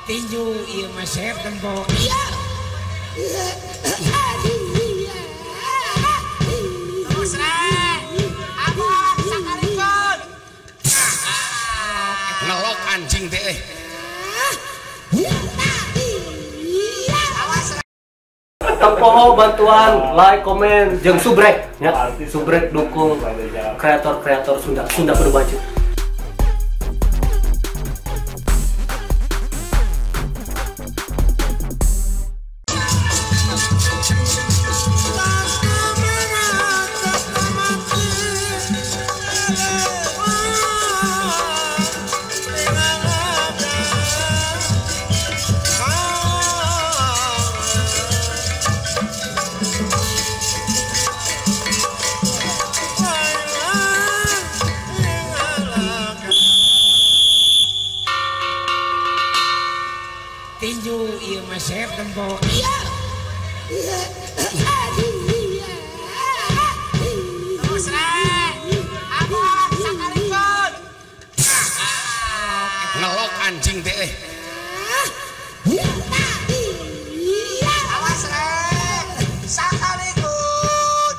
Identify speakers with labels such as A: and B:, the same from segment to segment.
A: tinju ieu mah sep tembok.
B: Iya.
C: Terus abang sakalipun.
D: Ngelok anjing teh.
E: Tempoho bantuan like, komen, jeung subrek ya. Subrek dukung kreator-kreator Sunda berbaju.
A: Tinju ieu mah sep tembok.
B: Iya.
C: Terus abang sakalipun.
D: Ngelok anjing teh.
C: Awas sakalipun.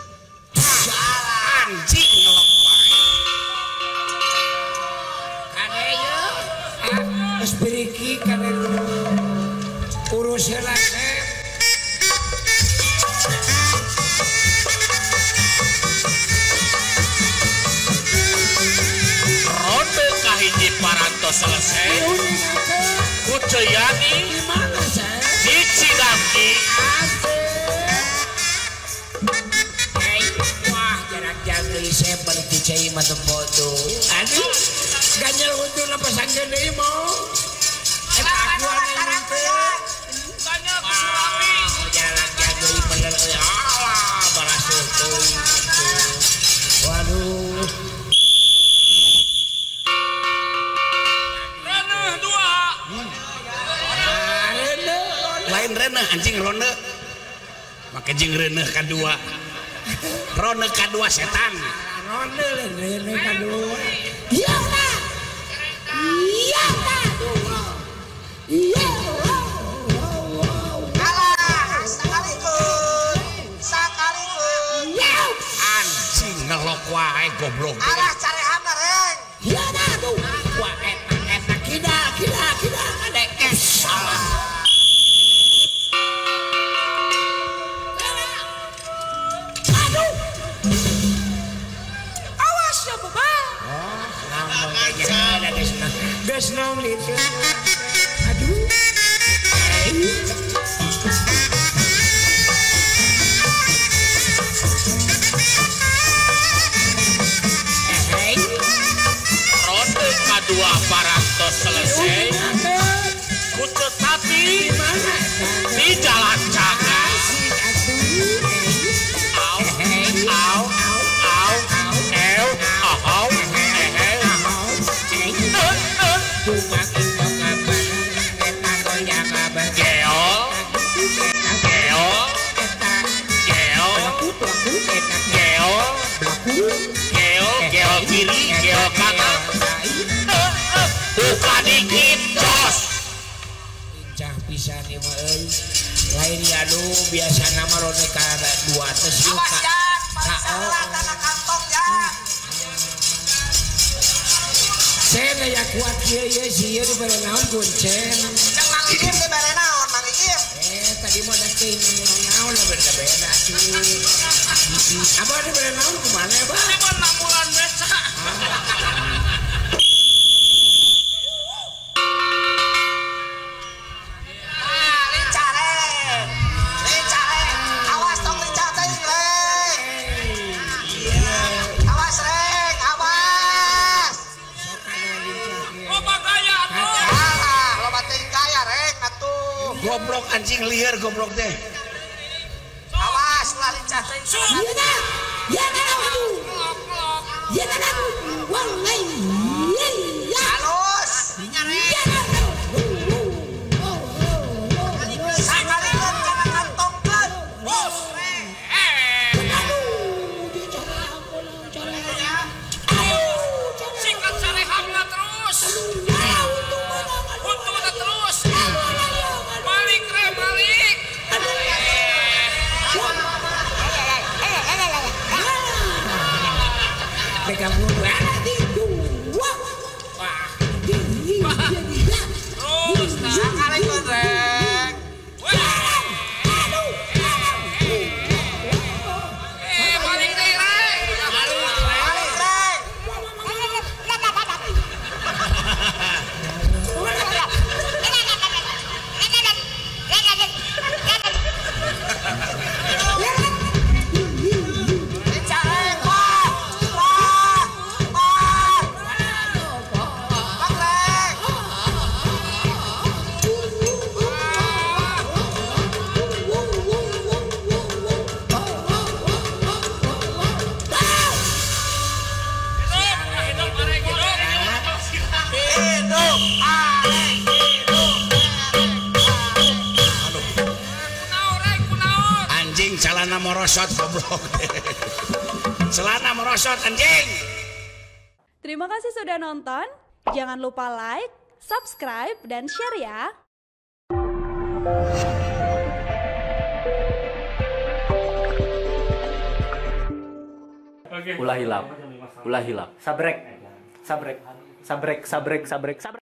D: Anjing ngelok wae.
A: Kade ieu geus beriki kade urus heula sep.
D: Ronde kahiji parantos selesai. Kuceyani
A: Di mana sep?
D: di Cidamki.
A: Wah, jarak jaga sep balik di cai mah teu bodoh. Aduh, ganjel untung na pasangkeun deui mau. Eta akuan yang teh.
C: Banyak sulami.
A: Jarak jaga ieu bener euy. Alah, barasuh teuing. Waduh.
C: Reneh dua.
D: Lain reneh anjing ronde. Make jeung reneh kadua. Ronde kadua setan.
A: Ronde leureun kadua.
B: Iya tah. Iya tah. Iya.
C: Alah sakalipun.
D: Anjing ngelok wae goblok.
C: Alah cari hamereng.
B: Iya tah tuh.
A: Wah, eta kida ade es.
B: Aduh.
C: Awas ya bebal.
A: Geus naon itu. Aduh.
D: Ronde kadua parantos selesai. Kucut tapi di jalan cagas. Au, au, au, ew, ahau, Geo, geo, geo, geo, geo, geo kiri, geo kanan. Buka dikit, jos.
A: Lincah pisan ieu mah euy. Lain ya aduh biasa nama ronde kada dua teh sieu
C: Awas
A: ka.
C: Jan, masalah tanah kantong Jan.
A: Sen aya kuat kieu ye sieun dibere naon kuncen.
C: Cang Mang Iim teh bere naon Mang Iim?
A: Tadi mau ada ting naon lah beda-beda cuy. Abah dibere naon kumana Abah?
C: Ini mah 6 bulan beca. Lincah reng. Awas tong lincah teuing reng. Awas reng, awas. Loba gaya tuh. Alah, loba teuing gaya reng atuh.
D: Goblok anjing liar goblok teh.
C: Awas lah lincah teuing.
B: Iya tah. Iya tah aduh. Iya tah aduh. Wallahi. Iya.
C: Halus.
B: Iya tah.
C: Sakalipun kana kantongkeun. Bos.
B: Aduh, bicara aku lah, bicara.
C: Sikat sarehangna terus.
B: Aduh, ya, untung mana.
C: Untung terus.
A: Pegang mundur.
C: Terus kali Reng. Balik nih Reng. Balik Reng.
D: Anjing celana merosot goblok. Celana merosot anjing.
F: Terima kasih sudah nonton. Jangan lupa like, subscribe, dan share ya.
E: Ulah hilap. Sabrek.